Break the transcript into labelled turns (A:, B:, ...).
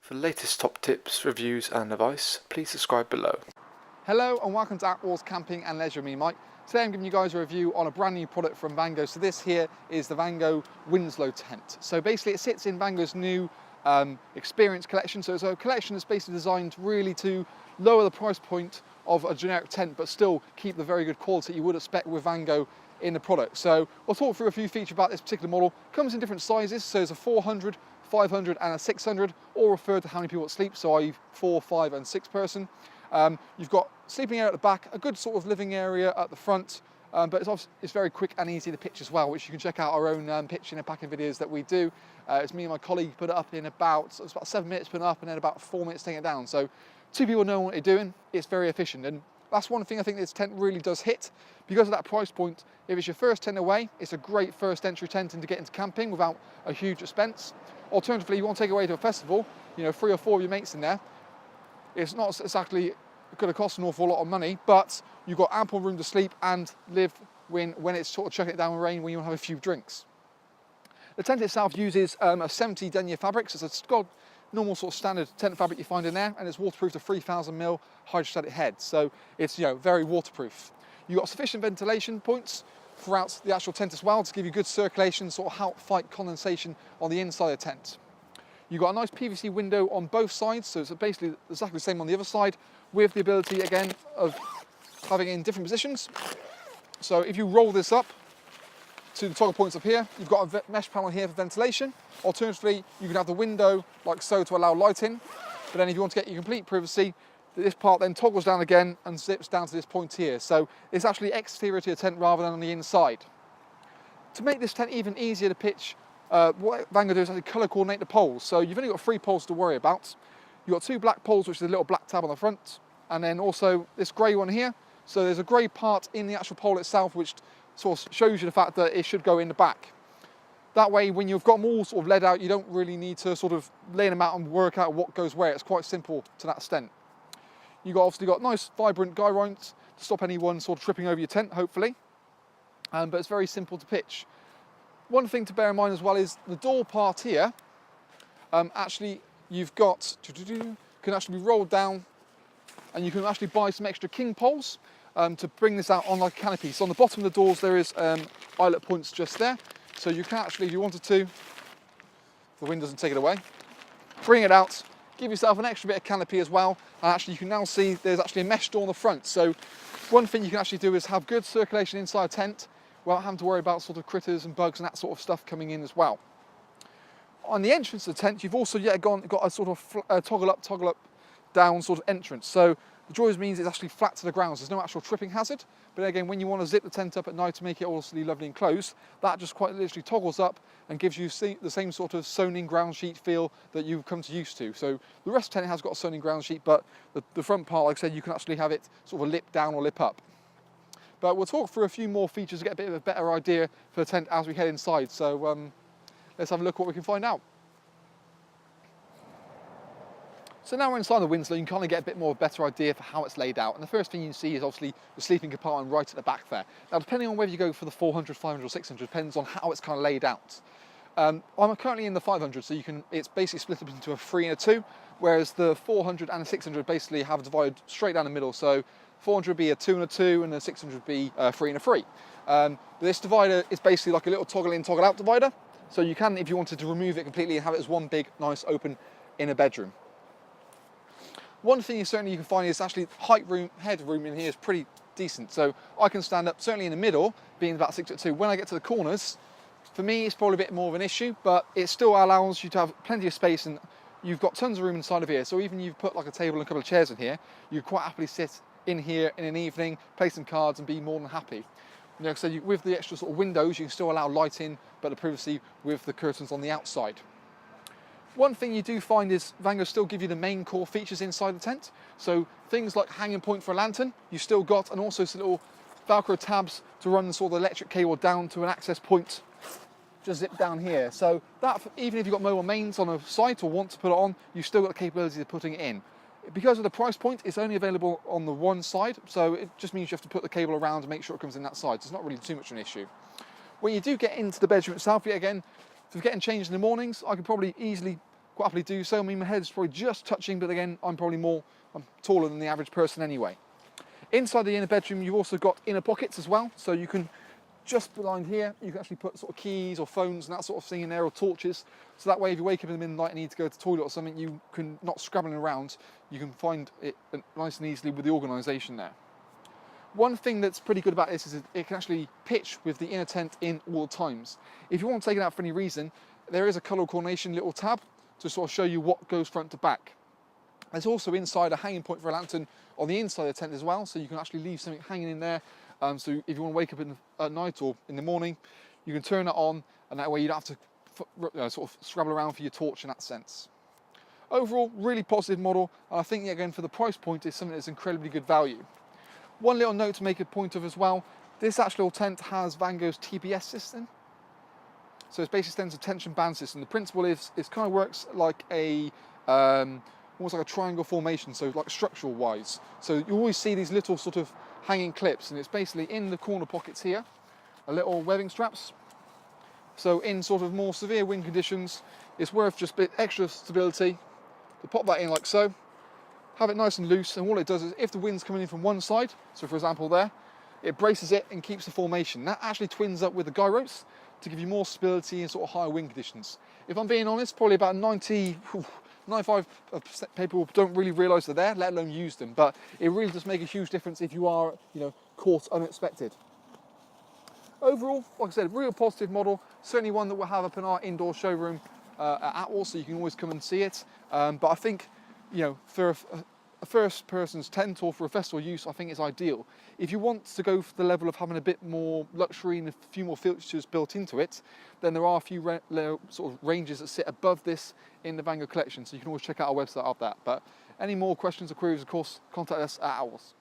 A: For the latest top tips, reviews and advice, please subscribe below.
B: Hello and welcome to Attwoolls Camping and Leisure. Me, Mike. Today I'm giving you guys a review on a brand new product from Vango. So this here is the Vango Winslow Tent. So basically it sits in Vango's new experience collection. So it's a collection that's basically designed really to lower the price point of a generic tent, but still keep the very good quality you would expect with Vango in the product. So we'll talk through a few features about this particular model. Comes in different sizes, so there's a 400, 500 and a 600, all referred to how many people sleep, so i.e. 4, 5 and 6 person. You've got sleeping area at the back, a good sort of living area at the front, but it's very quick and easy to pitch as well, which you can check out our own pitching and packing videos that we do. It's me and my colleague put it up in about 7 minutes putting it up and then about 4 minutes taking it down. So 2 people know what they're doing, it's very efficient. And that's one thing I think this tent really does hit. Because of that price point, if it's your first tent away, it's a great first entry tent to get into camping without a huge expense. Alternatively, you want to take it away to a festival, 3 or 4 of your mates in there. It's not exactly going to cost an awful lot of money, but you've got ample room to sleep and live when it's sort of chucking it down with rain when you want to have a few drinks. The tent itself uses a 70 denier fabric, so it's got normal sort of standard tent fabric you find in there, and it's waterproof to 3000 mil hydrostatic head, so it's very waterproof. You've got sufficient ventilation points throughout the actual tent as well to give you good circulation, sort of help fight condensation on the inside of the tent. You've got a nice PVC window on both sides, so it's basically exactly the same on the other side, with the ability again of having it in different positions. So if you roll this up to the toggle points up here, you've got a mesh panel here for ventilation. Alternatively, you can have the window like so to allow light in, but then if you want to get your complete privacy, this part then toggles down again and zips down to this point here. So it's actually exterior to the tent rather than on the inside. To make this tent even easier to pitch, what Vango do is actually colour coordinate the poles. So you've only got 3 poles to worry about. You've got 2 black poles, which is a little black tab on the front, and then also this grey one here. So there's a grey part in the actual pole itself, which sort of shows you the fact that it should go in the back. That way, when you've got them all sort of laid out, you don't really need to sort of lay them out and work out what goes where. It's quite simple to that extent. You've obviously got nice, vibrant guy lines to stop anyone sort of tripping over your tent, hopefully. But it's very simple to pitch. One thing to bear in mind as well is the door part here, actually you've got, can actually be rolled down, and you can actually buy some extra king poles to bring this out on like a canopy. So on the bottom of the doors there is eyelet points just there. So you can actually, if you wanted to, the wind doesn't take it away, bring it out, give yourself an extra bit of canopy as well. And actually you can now see there's actually a mesh door on the front. So one thing you can actually do is have good circulation inside a tent without having to worry about sort of critters and bugs and that sort of stuff coming in as well. On the entrance of the tent, you've also got a sort of toggle up, down sort of entrance. So the joys means it's actually flat to the ground, so there's no actual tripping hazard. But again, when you want to zip the tent up at night to make it all lovely and closed, that just quite literally toggles up and gives you the same sort of sewn in ground sheet feel that you've come to used to. So the rest of the tent has got a sewn in ground sheet, but the front part, like I said, you can actually have it sort of lip down or lip up. But we'll talk through a few more features to get a bit of a better idea for the tent as we head inside. So let's have a look what we can find out. So now we're inside the Winslow, you can kind of get a bit more better idea for how it's laid out. And the first thing you see is obviously the sleeping compartment right at the back there. Now, depending on whether you go for the 400, 500 or 600, depends on how it's kind of laid out. I'm currently in the 500, so it's basically split up into a 3 and a 2, whereas the 400 and the 600 basically have divided straight down the middle. So 400 would be a 2 and a 2, and the 600 would be a 3 and a 3. This divider is basically like a little toggle in, toggle out divider. So you can, if you wanted to remove it completely and have it as one big, nice, open inner bedroom. One thing you can find is actually headroom in here is pretty decent. So I can stand up, certainly in the middle, being about 6'2". When I get to the corners, for me, it's probably a bit more of an issue, but it still allows you to have plenty of space, and you've got tons of room inside of here. So even you've put like a table and a couple of chairs in here, you quite happily sit in here in an evening, play some cards and be more than happy. So with the extra sort of windows, you can still allow light in, but the privacy with the curtains on the outside. One thing you do find is Vango still give you the main core features inside the tent. So things like hanging point for a lantern, you've still got, and also some little Velcro tabs to run the sort of electric cable down to an access point, just zip down here. So that, even if you've got mobile mains on a site or want to put it on, you've still got the capability of putting it in. Because of the price point, it's only available on the one side, so it just means you have to put the cable around and make sure it comes in that side. So it's not really too much of an issue. When you do get into the bedroom itself, yet again, for getting changed in the mornings, I could probably easily quite happily do so. I mean, my head's probably just touching, but again, I'm taller than the average person anyway. Inside the inner bedroom, you've also got inner pockets as well, so you can, just behind here, you can actually put sort of keys or phones and that sort of thing in there, or torches, so that way if you wake up in the middle of the night and need to go to the toilet or something, you can, not scrabbling around, you can find it nice and easily with the organisation there. One thing that's pretty good about this is it can actually pitch with the inner tent in all times. If you want to take it out for any reason, there is a colour coordination little tab to sort of show you what goes front to back. There's also inside a hanging point for a lantern on the inside of the tent as well, so you can actually leave something hanging in there. So if you want to wake up at night or in the morning, you can turn it on, and that way you don't have to sort of scrabble around for your torch in that sense. Overall, really positive model, and I think again for the price point is something that's incredibly good value. One little note to make a point of as well, this actual tent has Vango's TPS system. So it's basically extends a tension band system. The principle is it kind of works like a almost like a triangle formation, so like structural wise. So you always see these little sort of hanging clips, and it's basically in the corner pockets here, a little webbing straps. So in sort of more severe wind conditions, it's worth just a bit extra stability to pop that in like so, have it nice and loose, and all it does is if the wind's coming in from one side, so for example there, it braces it and keeps the formation. That actually twins up with the guy ropes to give you more stability in sort of higher wind conditions. If I'm being honest, probably about 95% people don't really realise they're there, let alone use them, but it really does make a huge difference if you are, caught unexpected. Overall, like I said, real positive model, certainly one that we'll have up in our indoor showroom at Attwoolls, so you can always come and see it. But I think, for a first person's tent or for a festival use, I think it's ideal. If you want to go for the level of having a bit more luxury and a few more features built into it, then there are a few sort of ranges that sit above this in the Vango collection, so you can always check out our website of that. But any more questions or queries, of course, contact us at Attwoolls.